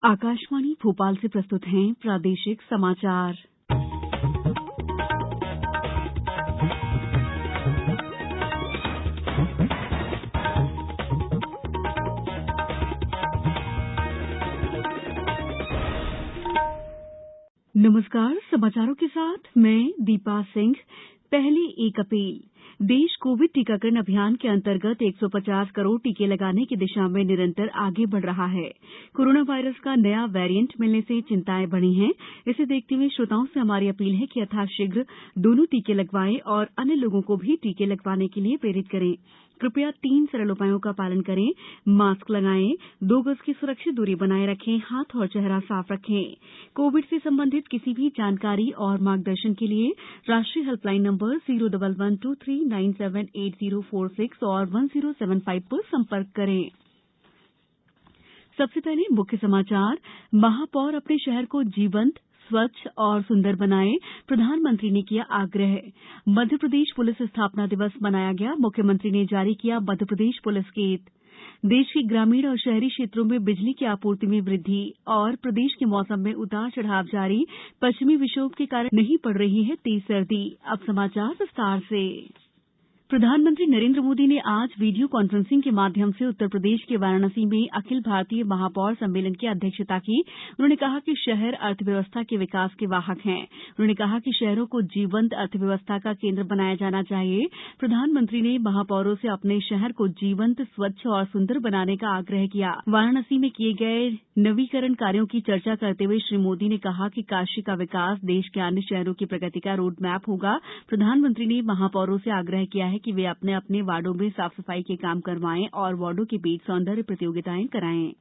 आकाशवाणी भोपाल से प्रस्तुत हैं प्रादेशिक समाचार। नमस्कार, समाचारों के साथ मैं दीपा सिंह। पहले एक अपील। देश कोविड टीकाकरण अभियान के अंतर्गत 150 करोड़ टीके लगाने की दिशा में निरंतर आगे बढ़ रहा है। कोरोना वायरस का नया वेरिएंट मिलने से चिंताएं बढ़ी हैं। इसे देखते हुए श्रोताओं से हमारी अपील है कि यथाशीघ्र दोनों टीके लगवाएं और अन्य लोगों को भी टीके लगवाने के लिए प्रेरित करें। कृपया 3 सरल उपायों का पालन करें। मास्क लगाएं, 2 गज की सुरक्षित दूरी बनाए रखें, हाथ और चेहरा साफ रखें। कोविड से संबंधित किसी भी जानकारी और मार्गदर्शन के लिए राष्ट्रीय हेल्पलाइन नंबर 01123978046 और 1075 पर संपर्क करें। सबसे पहले मुख्य समाचार। महापौर अपने शहर को जीवंत, स्वच्छ और सुंदर बनाएं, प्रधानमंत्री ने किया आग्रह। मध्यप्रदेश पुलिस स्थापना दिवस मनाया गया। मुख्यमंत्री ने जारी किया मध्यप्रदेश पुलिस गीत। देश के ग्रामीण और शहरी क्षेत्रों में बिजली की आपूर्ति में वृद्धि और प्रदेश के मौसम में उतार चढ़ाव जारी। पश्चिमी विक्षोभ के कारण नहीं पड़ रही है तेज सर्दी। अब समाचार विस्तार से। प्रधानमंत्री नरेंद्र मोदी ने आज वीडियो कॉन्फ्रेंसिंग के माध्यम से उत्तर प्रदेश के वाराणसी में अखिल भारतीय महापौर सम्मेलन की अध्यक्षता की। उन्होंने कहा कि शहर अर्थव्यवस्था के विकास के वाहक हैं। उन्होंने कहा कि शहरों को जीवंत अर्थव्यवस्था का केंद्र बनाया जाना चाहिए। प्रधानमंत्री ने महापौरों से अपने शहर को जीवंत, स्वच्छ और सुंदर बनाने का आग्रह किया। वाराणसी में किए गए नवीकरण कार्यों की चर्चा करते हुए श्री मोदी ने कहा कि काशी का विकास देश के अन्य शहरों की प्रगति का रोड मैप होगा। प्रधानमंत्री ने महापौरों से आग्रह किया है कि वे अपने अपने वार्डों में साफ सफाई के काम करवाएं और वार्डों के बीच सौंदर्य प्रतियोगिताएं कराएं।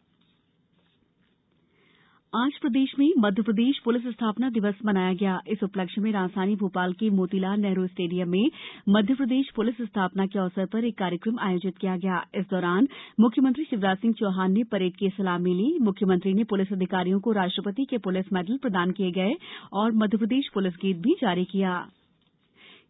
आज प्रदेश में मध्यप्रदेश पुलिस स्थापना दिवस मनाया गया। इस उपलक्ष्य में राजधानी भोपाल के मोतीलाल नेहरू स्टेडियम में मध्यप्रदेश पुलिस स्थापना के अवसर पर एक कार्यक्रम आयोजित किया गया। इस दौरान मुख्यमंत्री शिवराज सिंह चौहान ने परेड की सलामी ली। मुख्यमंत्री ने पुलिस अधिकारियों को राष्ट्रपति के पुलिस मेडल प्रदान किए गए और मध्यप्रदेश पुलिस गीत भी जारी किया।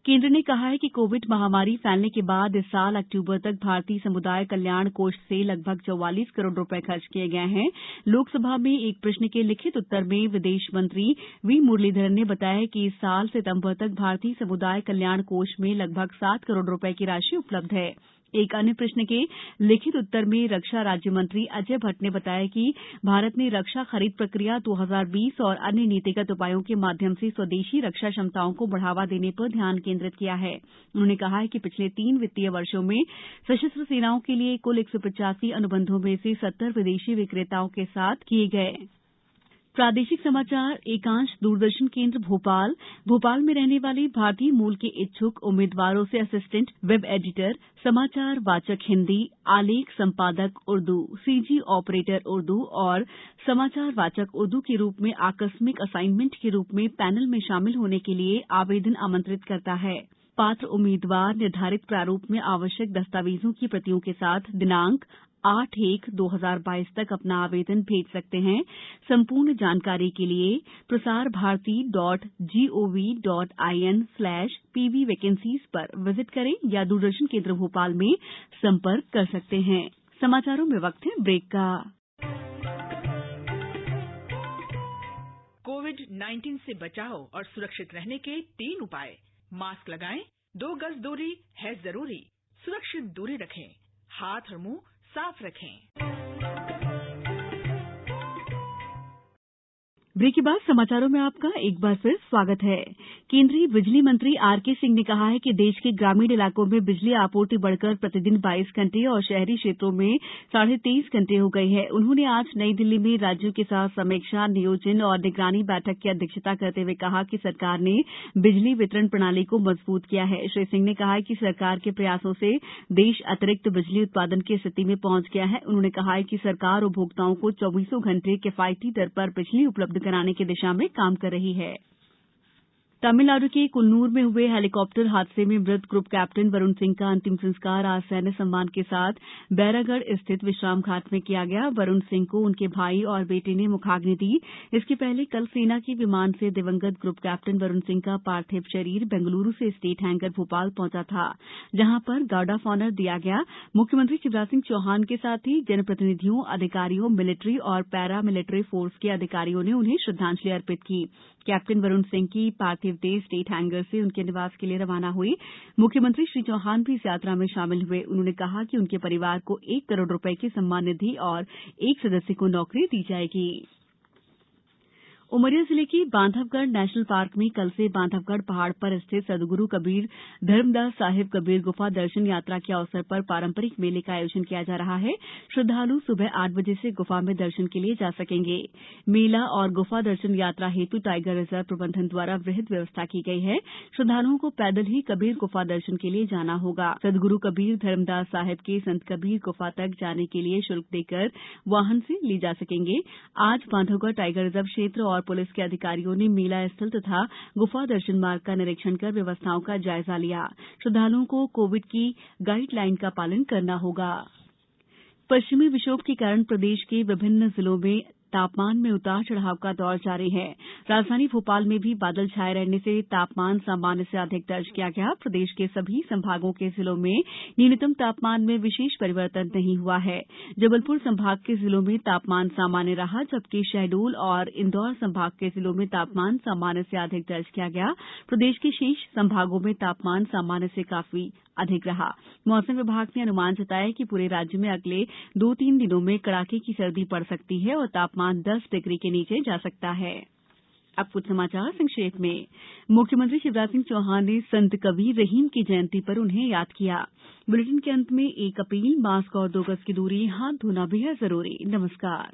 केंद्र ने कहा है कि कोविड महामारी फैलने के बाद इस साल अक्टूबर तक भारतीय समुदाय कल्याण कोष से लगभग 44 करोड़ रुपए खर्च किए गए हैं। लोकसभा में एक प्रश्न के लिखित उत्तर में विदेश मंत्री वी मुरलीधरन ने बताया कि इस साल सितंबर तक भारतीय समुदाय कल्याण कोष में लगभग 7 करोड़ रुपए की राशि उपलब्ध है। एक अन्य प्रश्न के लिखित उत्तर में रक्षा राज्य मंत्री अजय भट्ट ने बताया कि भारत ने रक्षा खरीद प्रक्रिया 2020 और अन्य नीतिगत उपायों के माध्यम से स्वदेशी रक्षा क्षमताओं को बढ़ावा देने पर ध्यान केंद्रित किया है। उन्होंने कहा कि पिछले 3 वित्तीय वर्षों में सशस्त्र सेनाओं के लिए कुल 185 अनुबंधों में से 70 विदेशी विक्रेताओं के साथ किए गए। प्रादेशिक समाचार एकांश दूरदर्शन केंद्र भोपाल में रहने वाले भारतीय मूल के इच्छुक उम्मीदवारों से असिस्टेंट वेब एडिटर, समाचार वाचक हिंदी, आलेख संपादक उर्दू, सीजी ऑपरेटर उर्दू और समाचार वाचक उर्दू के रूप में आकस्मिक असाइनमेंट के रूप में पैनल में शामिल होने के लिए आवेदन आमंत्रित करता है। पात्र उम्मीदवार निर्धारित प्रारूप में आवश्यक दस्तावेजों की प्रतियों के साथ दिनांक 8/1/2022 तक अपना आवेदन भेज सकते हैं। संपूर्ण जानकारी के लिए prasarbharati.gov.in/pvvacancies पर विजिट करें या दूरदर्शन केंद्र भोपाल में संपर्क कर सकते हैं। समाचारों में वक्त है ब्रेक का। कोविड-19 से बचाव और सुरक्षित रहने के 3 उपाय। मास्क लगाएं, 2 गज दूरी है जरूरी, सुरक्षित दूरी रखें, हाथ और मुंह साफ रखें। ब्रेक के बाद समाचारों में आपका एक बार फिर स्वागत है। केंद्रीय बिजली मंत्री आरके सिंह ने कहा है कि देश के ग्रामीण इलाकों में बिजली आपूर्ति बढ़कर प्रतिदिन 22 घंटे और शहरी क्षेत्रों में 23.5 घंटे हो गई है। उन्होंने आज नई दिल्ली में राज्यों के साथ समीक्षा, नियोजन और निगरानी बैठक की अध्यक्षता करते हुए कहा कि सरकार ने बिजली वितरण प्रणाली को मजबूत किया है। श्री सिंह ने कहा कि सरकार के प्रयासों से देश अतिरिक्त बिजली उत्पादन की स्थिति में पहुंच गया है। उन्होंने कहा कि सरकार उपभोक्ताओं को 24 घंटे किफायती दर पर बिजली उपलब्ध कराने की दिशा में काम कर रही है। तमिलनाडु के कुन्नूर में हुए हेलीकॉप्टर हादसे में मृत ग्रुप कैप्टन वरुण सिंह का अंतिम संस्कार आज सैन्य सम्मान के साथ बैरागढ़ स्थित विश्राम घाट में किया गया। वरुण सिंह को उनके भाई और बेटे ने मुखाग्नि दी। इसके पहले कल सेना के विमान से दिवंगत ग्रुप कैप्टन वरुण सिंह का पार्थिव शरीर बेंगलुरु से स्टेट हैंगर भोपाल पहुंचा था, जहां पर गार्ड ऑफ ऑनर दिया गया। मुख्यमंत्री शिवराज सिंह चौहान के साथ ही जनप्रतिनिधियों, अधिकारियों, मिलिट्री और पैरा मिलिट्री फोर्स के अधिकारियों ने उन्हें श्रद्धांजलि अर्पित की। कैप्टन वरुण सिंह की पार्थिव देह स्टेट हैंगर से उनके निवास के लिए रवाना हुई। मुख्यमंत्री श्री चौहान भी इस यात्रा में शामिल हुए। उन्होंने कहा कि उनके परिवार को 1 करोड़ रुपए की सम्मान निधि और 1 सदस्य को नौकरी दी जाएगी। उमरिया जिले के बांधवगढ़ नेशनल पार्क में कल से बांधवगढ़ पहाड़ पर स्थित सद्गुरु कबीर धर्मदास साहिब कबीर गुफा दर्शन यात्रा के अवसर पर पारंपरिक मेले का आयोजन किया जा रहा है। श्रद्धालु सुबह 8 बजे से गुफा में दर्शन के लिए जा सकेंगे। मेला और गुफा दर्शन यात्रा हेतु टाइगर रिजर्व प्रबंधन द्वारा वृहद व्यवस्था की गई है। श्रद्धालुओं को पैदल ही कबीर गुफा दर्शन के लिए जाना होगा। सद्गुरु कबीर धर्मदास साहिब के संत कबीर गुफा तक जाने के लिए शुल्क देकर वाहन से ले जा सकेंगे। आज बांधवगढ़ टाइगर रिजर्व क्षेत्र और पुलिस के अधिकारियों ने मेला स्थल तथा गुफा दर्शन मार्ग का निरीक्षण कर व्यवस्थाओं का जायजा लिया। श्रद्धालुओं को कोविड की गाइडलाइन का पालन करना होगा। पश्चिमी विक्षोभ के कारण प्रदेश के विभिन्न जिलों में तापमान में उतार चढ़ाव का दौर जारी है। राजधानी भोपाल में भी बादल छाए रहने से तापमान सामान्य से अधिक दर्ज किया गया। प्रदेश के सभी संभागों के जिलों में न्यूनतम तापमान में विशेष परिवर्तन नहीं हुआ है। जबलपुर संभाग के जिलों में तापमान सामान्य रहा, जबकि शहडोल और इंदौर संभाग के जिलों में तापमान सामान्य से अधिक दर्ज किया गया। प्रदेश के शेष संभागों में तापमान सामान्य से काफी अधिक रहा। मौसम विभाग ने अनुमान जताया कि पूरे राज्य में अगले 2-3 दिनों में कड़ाके की सर्दी पड़ सकती है और तापमान 10 डिग्री के नीचे जा सकता है। अब कुछ समाचार संक्षेप में। मुख्यमंत्री शिवराज सिंह चौहान ने संत कबीर रहीम की जयंती पर उन्हें याद किया। बुलेटिन के अंत में एक अपील, मास्क और 2 गज की दूरी, हाथ धोना बेहद जरूरी। नमस्कार।